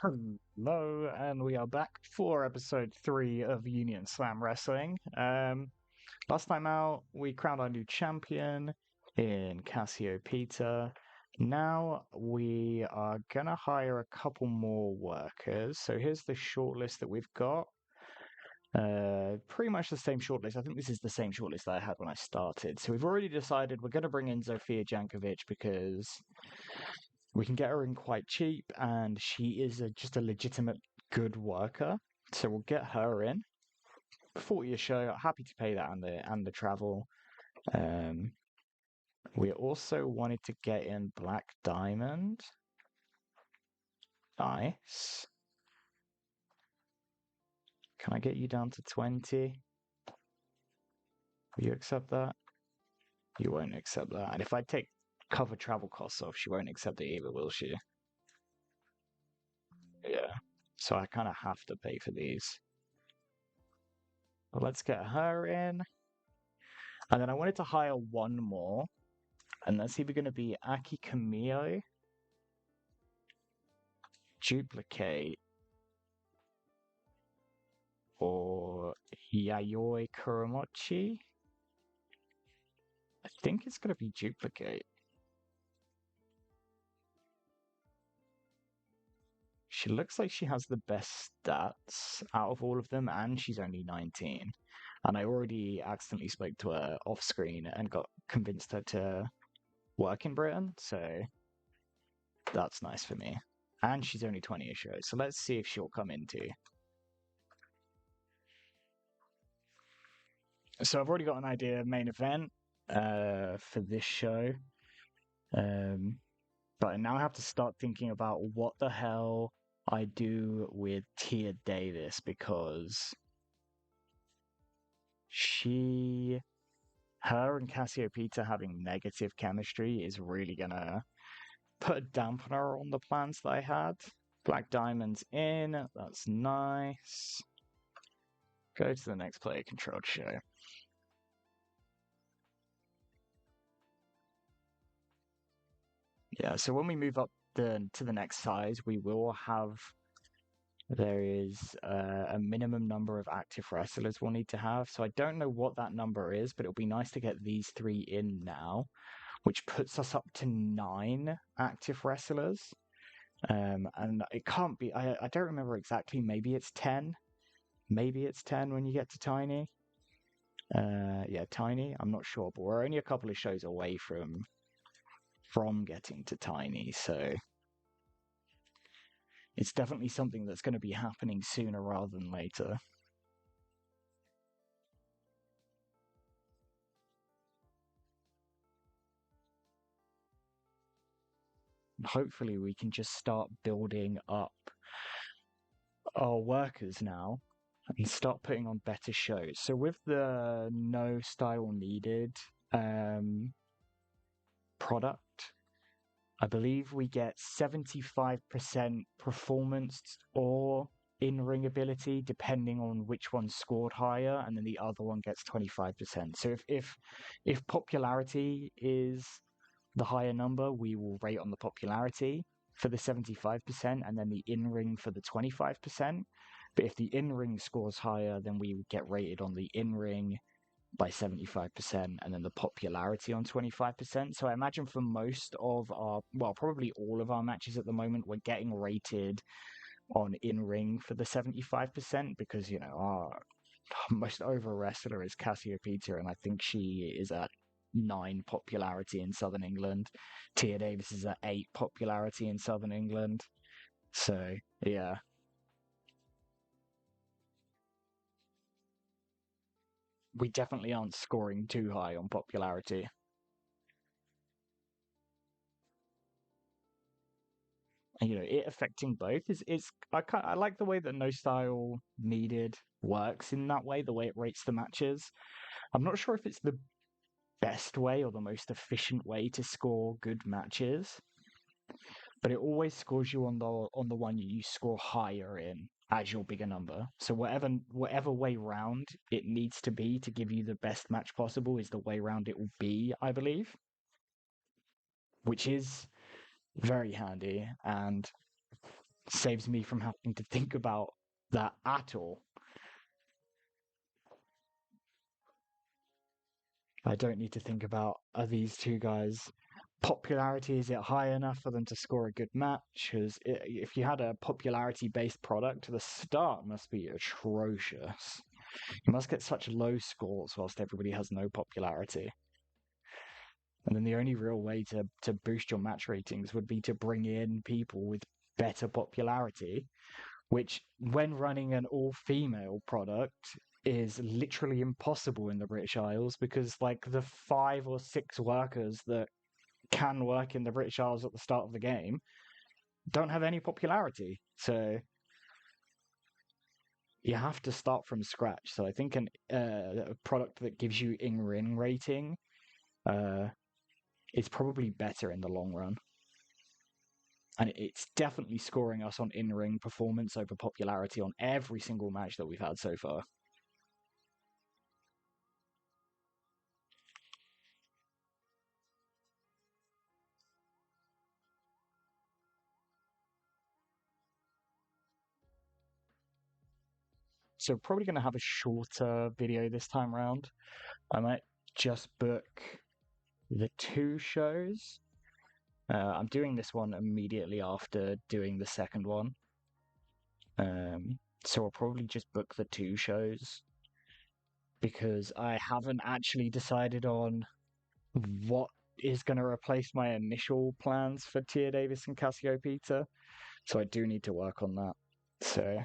Hello, and we are back for episode 3 of Union Slam Wrestling. Last time out, we crowned our new champion in Cassiopeia. Now we are gonna hire a couple more workers. So here's the shortlist that we've got. Pretty much the same shortlist. I think this is the same shortlist that I had when I started. So we've already decided we're gonna bring in Zofia Jankovic because we can get her in quite cheap, and she is just a legitimate good worker. So we'll get her in. 40 a show, happy to pay that and the travel. Um, we also wanted to get in Black Diamond. Nice. Can I get you down to 20? Will you accept that? You won't accept that. And if I take cover travel costs off, she won't accept it either, will she? Yeah. So I kind of have to pay for these. But let's get her in. And then I wanted to hire one more. And that's either going to be Aki Kamio, Duplicate, or Yayoi Kuramochi. I think it's going to be Duplicate. She looks like she has the best stats out of all of them, and she's only 19. And I already accidentally spoke to her off screen and got convinced her to work in Britain, so that's nice for me. And she's only 20-ish, so let's see if she'll come into. So I've already got an idea main event for this show. But I now have to start thinking about what the hell I do with Tia Davis, because her and Cassiopeia having negative chemistry is really gonna put a dampener on the plans that I had. Black Diamond's in, that's nice. Go to the next player controlled show. Yeah, so when we move up to the next size, we will have there is a minimum number of active wrestlers we'll need to have. So I don't know what that number is, but it'll be nice to get these 3 in now, which puts us up to 9 active wrestlers. And it can't be, I don't remember exactly, maybe it's 10. Maybe it's 10 when you get to Tiny. Yeah, Tiny, I'm not sure, but we're only a couple of shows away from getting to Tiny, so it's definitely something that's going to be happening sooner rather than later. Hopefully we can just start building up our workers now and start putting on better shows. So with the no style needed product, I believe we get 75% performance or in-ring ability depending on which one scored higher, and then the other one gets 25%. So if popularity is the higher number, we will rate on the popularity for the 75%, and then the in-ring for the 25%. But if the in-ring scores higher, then we would get rated on the in-ring by 75%, and then the popularity on 25%. So I imagine for most of our, well, probably all of our matches at the moment, we're getting rated on in-ring for the 75%, because, you know, our most over wrestler is Cassiopeia, and I think she is at 9 popularity in Southern England. Tia Davis is at 8 popularity in Southern England. So, yeah. We definitely aren't scoring too high on popularity. And, you know, it affecting both is I like the way that no style needed works in that way, the way it rates the matches. I'm not sure if it's the best way or the most efficient way to score good matches, but it always scores you on the one you score higher in as your bigger number. So whatever way round it needs to be to give you the best match possible is the way round it will be, I believe, which is very handy. And saves me from having to think about that at all. I don't need to think about, are these two guys popularity, is it high enough for them to score a good match? Because if you had a popularity based product, the start must be atrocious. You must get such low scores whilst everybody has no popularity. And then the only real way to boost your match ratings would be to bring in people with better popularity, which, when running an all female product, is literally impossible in the British Isles because, like, the 5 or 6 workers that can work in the British Isles at the start of the game don't have any popularity. So you have to start from scratch. So I think a product that gives you in-ring rating uh, is probably better in the long run. And it's definitely scoring us on in-ring performance over popularity on every single match that we've had so far. So probably going to have a shorter video this time around. I might just book the 2 shows. I'm doing this one immediately after doing the second one. So I'll probably just book the 2 shows because I haven't actually decided on what is going to replace my initial plans for Tia Davis and Cassiopeia. So I do need to work on that. So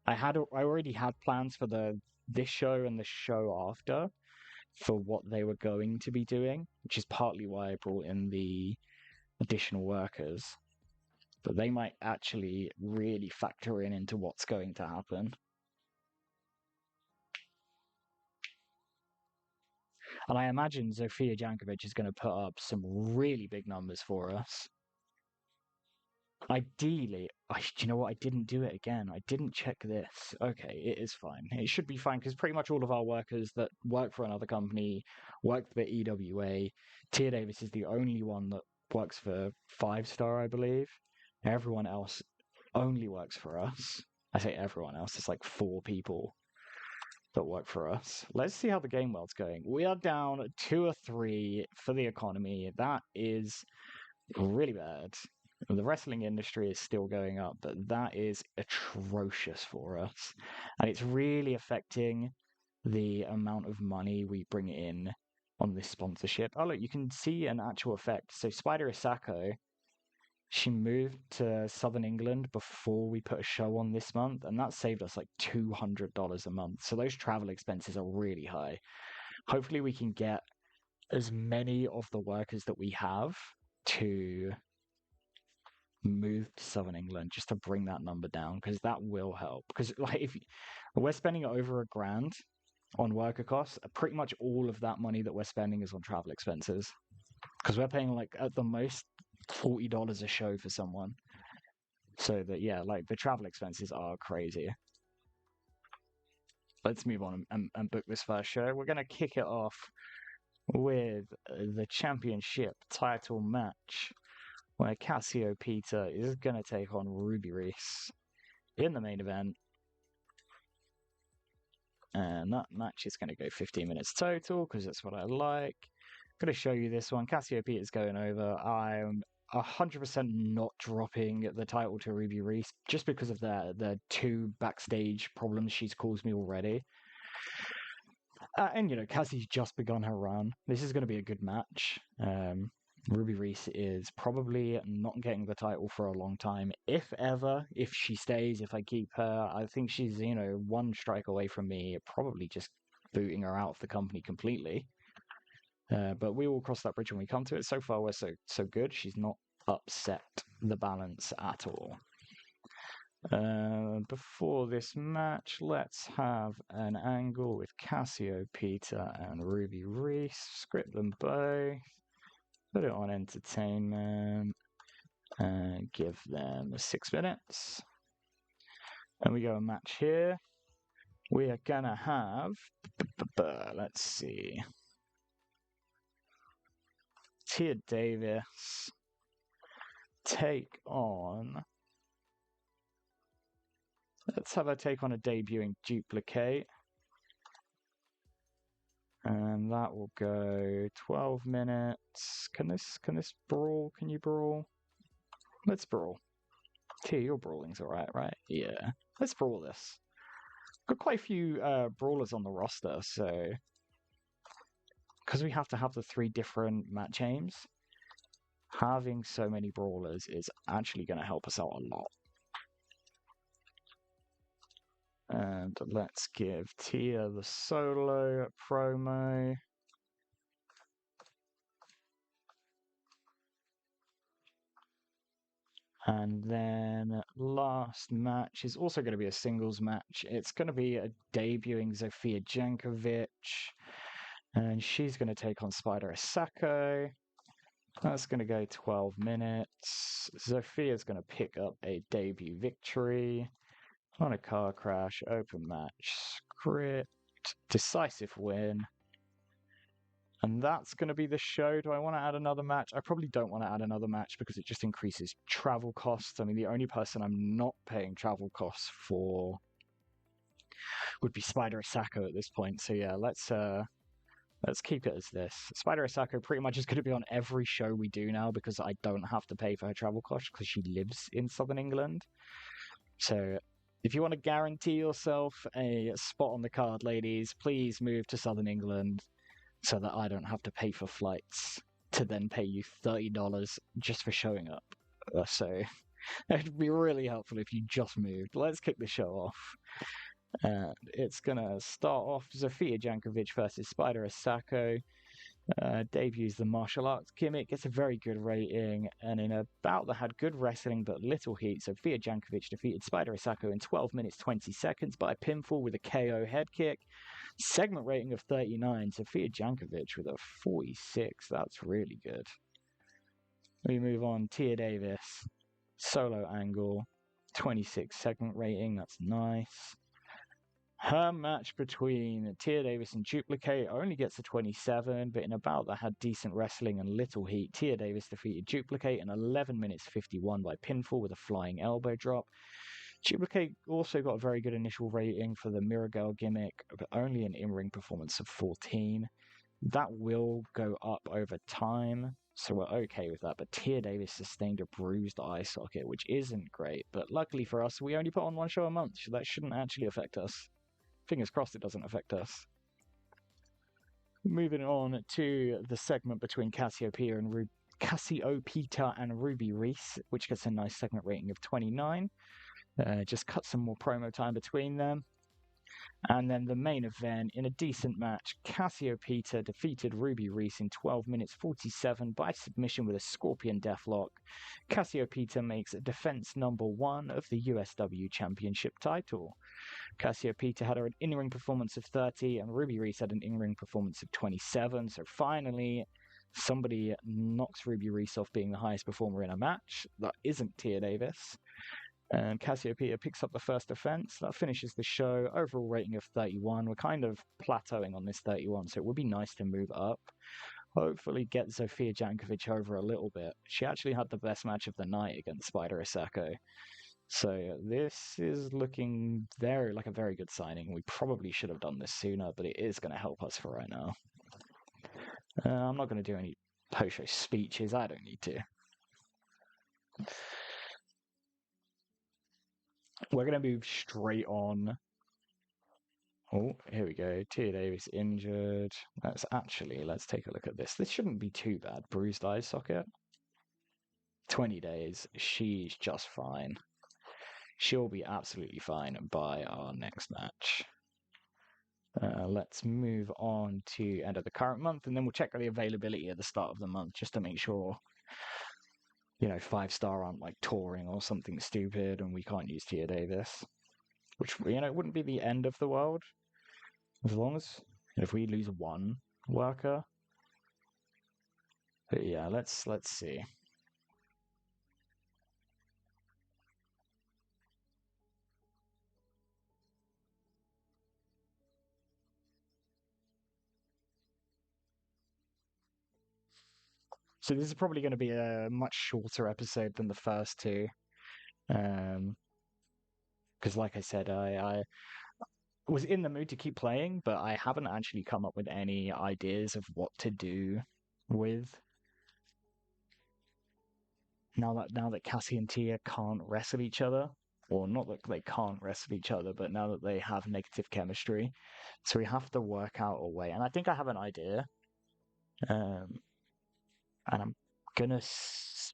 I already had plans for this show and the show after for what they were going to be doing, which is partly why I brought in the additional workers. But they might actually really factor into what's going to happen. And I imagine Zofia Jankovic is going to put up some really big numbers for us. Ideally, do you know what? I didn't do it again. I didn't check this. Okay, it is fine. It should be fine because pretty much all of our workers that work for another company work for the EWA. Tia Davis is the only one that works for 5-star, I believe. Everyone else only works for us. I say everyone else. It's like 4 people that work for us. Let's see how the game world's going. We are down 2 or 3 for the economy. That is really bad. The wrestling industry is still going up, but that is atrocious for us. And it's really affecting the amount of money we bring in on this sponsorship. Oh, look, you can see an actual effect. So Spider Isako, she moved to Southern England before we put a show on this month, and that saved us like $200 a month. So those travel expenses are really high. Hopefully we can get as many of the workers that we have to move to Southern England just to bring that number down, because that will help. Because like if we're spending over $1,000 on worker costs, pretty much all of that money that we're spending is on travel expenses. Because we're paying like at the most $40 a show for someone. So that, yeah, like the travel expenses are crazy. Let's move on and book this first show. We're gonna kick it off with the championship title match, where Cassiopeia is going to take on Ruby Reese in the main event. And that match is going to go 15 minutes total because that's what I like. I'm going to show you this one. Cassiopeia is going over. I'm 100% not dropping the title to Ruby Reese just because of the 2 backstage problems she's caused me already. And, you know, Cassie's just begun her run. This is going to be a good match. Ruby Reese is probably not getting the title for a long time, if ever. If she stays, if I keep her, I think she's, you know, 1 strike away from me probably just booting her out of the company completely. But we will cross that bridge when we come to it. So far, we're so good. She's not upset the balance at all. Before this match, let's have an angle with Cassiopeia and Ruby Reese. Script them both. Put it on entertainment and give them 6 minutes. And we go a match here. We are gonna have, let's see, Tia Davis take on Let's have her take on a debuting duplicate. And that will go 12 minutes. Can this brawl? Can you brawl? Let's brawl. T, your brawling's alright, right? Yeah. Let's brawl this. Got quite a few brawlers on the roster, so because we have to have the 3 different match aims, having so many brawlers is actually going to help us out a lot. And let's give Tia the solo promo. And then last match is also going to be a singles match. It's going to be a debuting Zofia Jankovic. And she's going to take on Spider Asako. That's going to go 12 minutes. Zofia's going to pick up a debut victory on a car crash, open match, script, decisive win. And that's going to be the show. Do I want to add another match? I probably don't want to add another match because it just increases travel costs. I mean, the only person I'm not paying travel costs for would be Spider Asako at this point. So yeah, let's keep it as this. Spider Asako pretty much is going to be on every show we do now because I don't have to pay for her travel costs because she lives in Southern England. So if you want to guarantee yourself a spot on the card, ladies, please move to Southern England so that I don't have to pay for flights to then pay you $30 just for showing up. So it'd be really helpful if you just moved. Let's kick the show off. And it's going to start off Zofia Jankovic versus Spider Asako. Debuts the martial arts gimmick, gets a very good rating, and in a bout that had good wrestling but little heat, Zofia Jankovic defeated Spider Asako in 12 minutes 20 seconds by pinfall with a KO head kick. Segment rating of 39, Zofia Jankovic with a 46. That's really good. We move on, Tia Davis, solo angle, 26 segment rating, that's nice. Her match between Tia Davis and Duplicate only gets a 27, but in a bout that had decent wrestling and little heat, Tia Davis defeated Duplicate in 11 minutes 51 by pinfall with a flying elbow drop. Duplicate also got a very good initial rating for the Mirror Girl gimmick, but only an in-ring performance of 14. That will go up over time, so we're okay with that, but Tia Davis sustained a bruised eye socket, which isn't great, but luckily for us, we only put on one show a month, so that shouldn't actually affect us. Fingers crossed it doesn't affect us. Moving on to the segment between Cassiopeia and Ruby Reese, which gets a nice segment rating of 29. Just cut some more promo time between them. And then the main event, in a decent match, Cassiopeia defeated Ruby Reese in 12 minutes 47 by submission with a Scorpion Deathlock. Cassiopeia makes defense number 1 of the USW Championship title. Cassiopeia had an in-ring performance of 30, and Ruby Reese had an in-ring performance of 27. So finally, somebody knocks Ruby Reese off being the highest performer in a match. That isn't Tia Davis. And Cassiopeia picks up the first defense. That finishes the show. Overall rating of 31. We're kind of plateauing on this 31, so it would be nice to move up. Hopefully get Zofia Jankovic over a little bit. She actually had the best match of the night against Spider Asako. So this is looking like a very good signing. We probably should have done this sooner, but it is going to help us for right now. I'm not going to do any post-show speeches. I don't need to. We're going to move straight on. Oh, here we go. Tia Davis injured. Let's take a look at this. This shouldn't be too bad. Bruised eye socket. 20 days. She's just fine. She'll be absolutely fine by our next match. Let's move on to end of the current month, and then we'll check the availability at the start of the month just to make sure, 5-star aren't like touring or something stupid and we can't use Tia Davis, which, wouldn't be the end of the world as long as if we lose one worker. But yeah, let's see. So this is probably going to be a much shorter episode than the first two. because, like I said, I was in the mood to keep playing, but I haven't actually come up with any ideas of what to do with now that Cassie and Tia can't wrestle each other, or not that they can't wrestle each other, but now that they have negative chemistry, so we have to work out a way. And I think I have an idea, um, and I'm gonna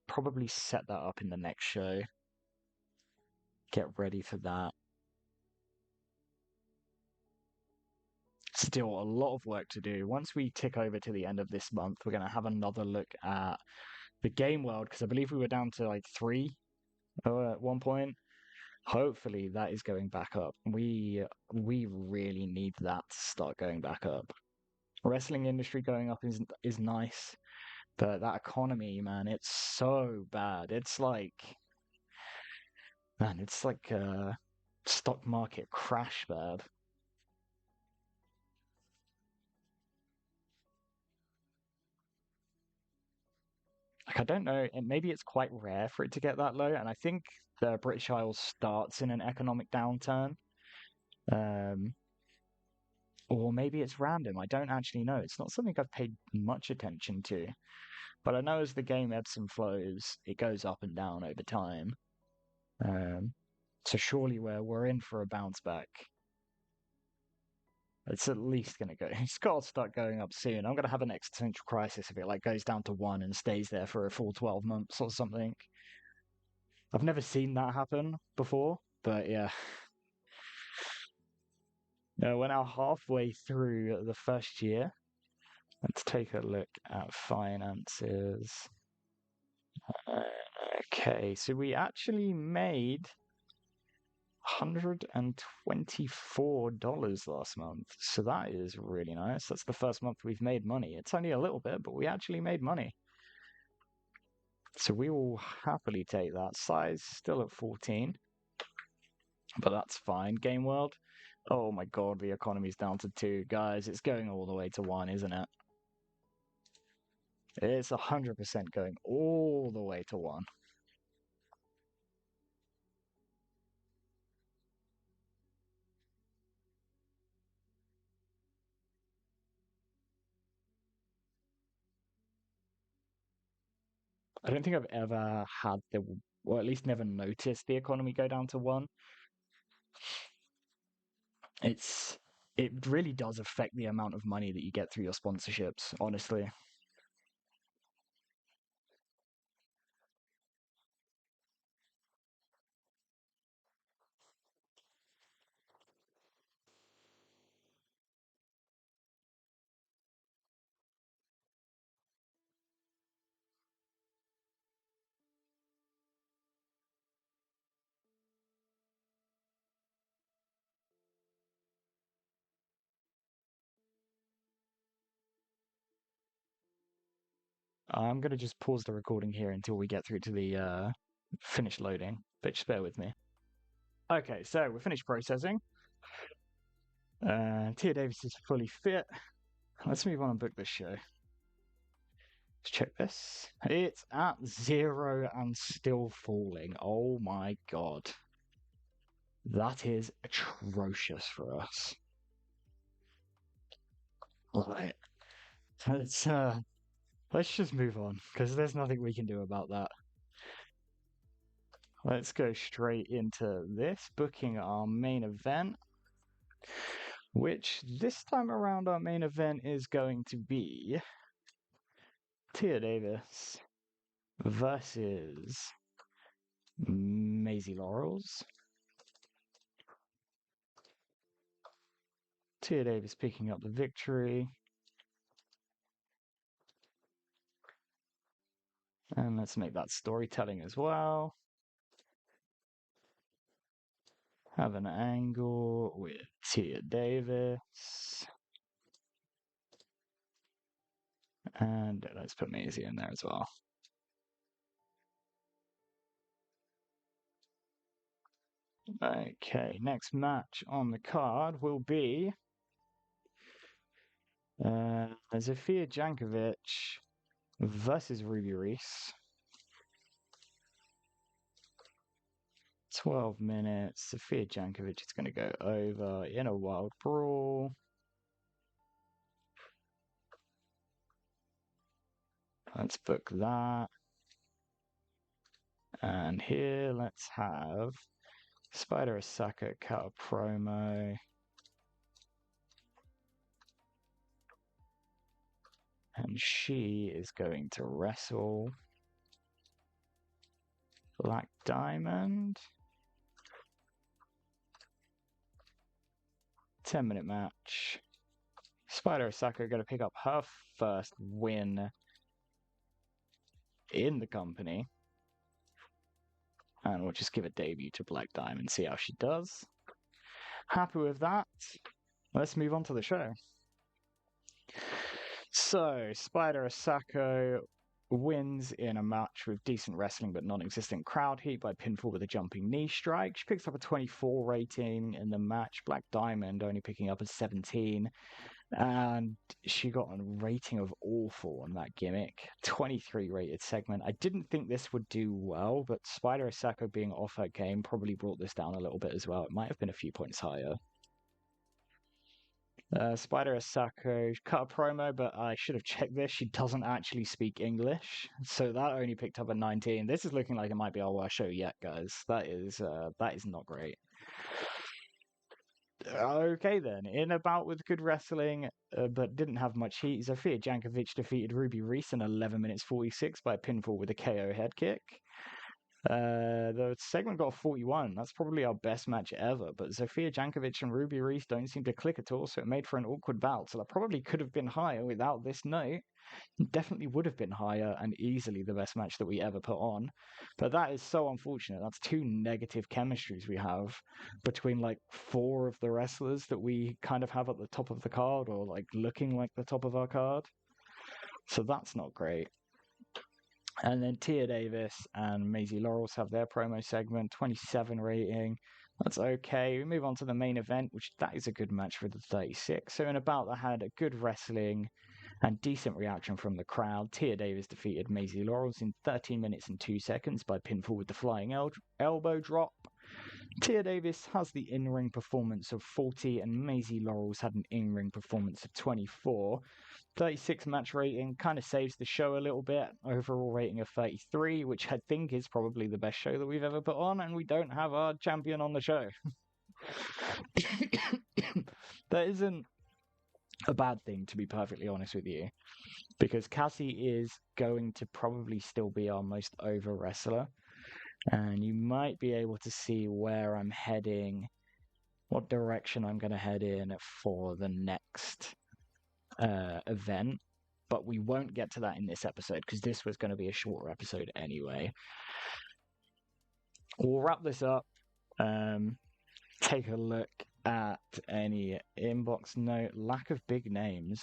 probably set that up in the next show. Get ready for that. Still a lot of work to do. Once we tick over to the end of this month, we're gonna have another look at the game world because I believe we were down to like three at one point. Hopefully that is going back up. We really need that to start going back up. Wrestling industry going up is nice, but that economy, man, it's so bad. It's like, man, it's like a stock market crash bad. Like I don't know, and maybe it's quite rare for it to get that low. And I think the British Isles starts in an economic downturn. Um, or maybe it's random. I don't actually know. It's not something I've paid much attention to. But I know as the game ebbs and flows, it goes up and down over time. Um, so surely we're in for a bounce back. It's at least gonna go. It's got to start going up soon. I'm gonna have an existential crisis if it like goes down to one and stays there for a full 12 months or something. I've never seen that happen before, but yeah. We're now halfway through the first year. Let's take a look at finances. Uh, okay, so we actually made $124 last month. So that is really nice. That's the first month we've made money. It's only a little bit, but we actually made money. So we will happily take that. Size still at 14, but that's fine. Game world. Oh my god, the economy's down to 2. Guys, it's going all the way to 1, isn't it? It's 100% going all the way to 1. I don't think I've ever had or at least never noticed the economy go down to 1. It's it really does affect the amount of money that you get through your sponsorships, honestly. I'm gonna just pause the recording here until we get through to the finish loading. But just bear with me. Okay, so we're finished processing. Tia Davis is fully fit. Let's move on and book this show. Let's check this. It's at 0 and still falling. Oh my god. That is atrocious for us. Right. Let's just move on because there's nothing we can do about that. Let's go straight into this, booking our main event, which this time around our main event is going to be Tia Davis versus Maisie Laurels. Tia Davis picking up the victory. And let's make that storytelling as well. Have an angle with Tia Davis. And let's put Maisie in there as well. Okay, next match on the card will be Zofia Jankovic versus Ruby Reese. 12 minutes. Sofia Jankovic is going to go over in a wild brawl. Let's book that. And here, let's have Spider Osaka cut a promo. And she is going to wrestle Black Diamond. 10-minute match. Spider Osaka going to pick up her first win in the company. And we'll just give a debut to Black Diamond, see how she does. Happy with that. Let's move on to the show. So, Spider Osaka wins in a match with decent wrestling but non-existent crowd heat by pinfall with a jumping knee strike. She picks up a 24 rating in the match. Black Diamond only picking up a 17. And she got a rating of awful on that gimmick. 23 rated segment. I didn't think this would do well, but Spider Osaka being off her game probably brought this down a little bit as well. It might have been a few points higher. Spider Osaka cut a promo, but I should have checked this. She doesn't actually speak English, so that only picked up a 19. This is looking like it might be our worst show yet, guys. That is not great. Okay then, in a bout with good wrestling, but didn't have much heat, Sofia Jankovic defeated Ruby Reese in 11 minutes 46 by pinfall with a KO head kick. The segment got 41. That's probably our best match ever, but Sofia Jankovic and Ruby Reese don't seem to click at all, so it made for an awkward bout. So that probably could have been higher without this note. Definitely would have been higher and easily the best match that we ever put on. But that is so unfortunate. That's two negative chemistries we have between like 4 of the wrestlers that we kind of have at the top of the card or like looking like the top of our card. So that's not great. And then Tia Davis and Maisie Laurels have their promo segment, 27 rating. That's okay. We move on to the main event, which that is a good match for the 36. So in a bout that had a good wrestling and decent reaction from the crowd, Tia Davis defeated Maisie Laurels in 13 minutes and 2 seconds by pinfall with the flying elbow drop. Tia Davis has the in-ring performance of 40 and Maisie Laurels had an in-ring performance of 24. 36 match rating kind of saves the show a little bit. Overall rating of 33, which I think is probably the best show that we've ever put on, and we don't have our champion on the show. That isn't a bad thing, to be perfectly honest with you, because Cassie is going to probably still be our most over wrestler, and you might be able to see where I'm heading, what direction I'm going to head in for the next event, but we won't get to that in this episode because this was going to be a shorter episode anyway. We'll wrap this up, take a look at any inbox note. Lack of big names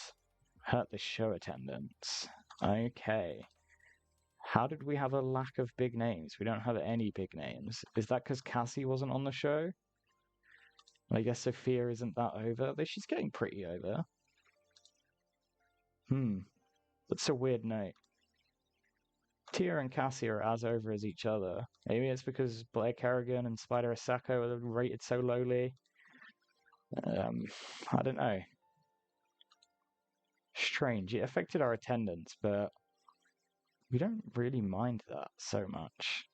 hurt the show attendance. Okay, how did we have a lack of big names? We don't have any big names. Is that because Cassie wasn't on the show? I guess Sophia isn't that over, though she's getting pretty over. That's a weird note. Tia and Cassie are as over as each other. Maybe it's because Blair Kerrigan and Spider Osaka are rated so lowly. I don't know. Strange. It affected our attendance, but we don't really mind that so much.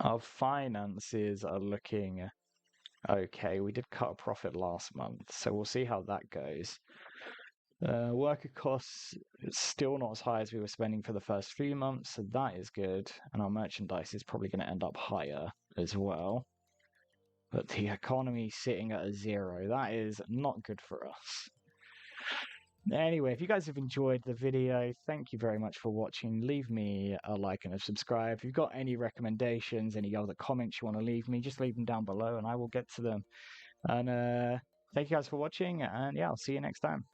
Our finances are looking okay. We did cut a profit last month, so we'll see how that goes. Worker costs still not as high as we were spending for the first few months, so that is good. And our merchandise is probably going to end up higher as well. But the economy sitting at a 0, that is not good for us. Anyway, if you guys have enjoyed the video, thank you very much for watching. Leave me a like and a subscribe. If you've got any recommendations, any other comments you want to leave me, just leave them down below and I will get to them. And thank you guys for watching, and yeah, I'll see you next time.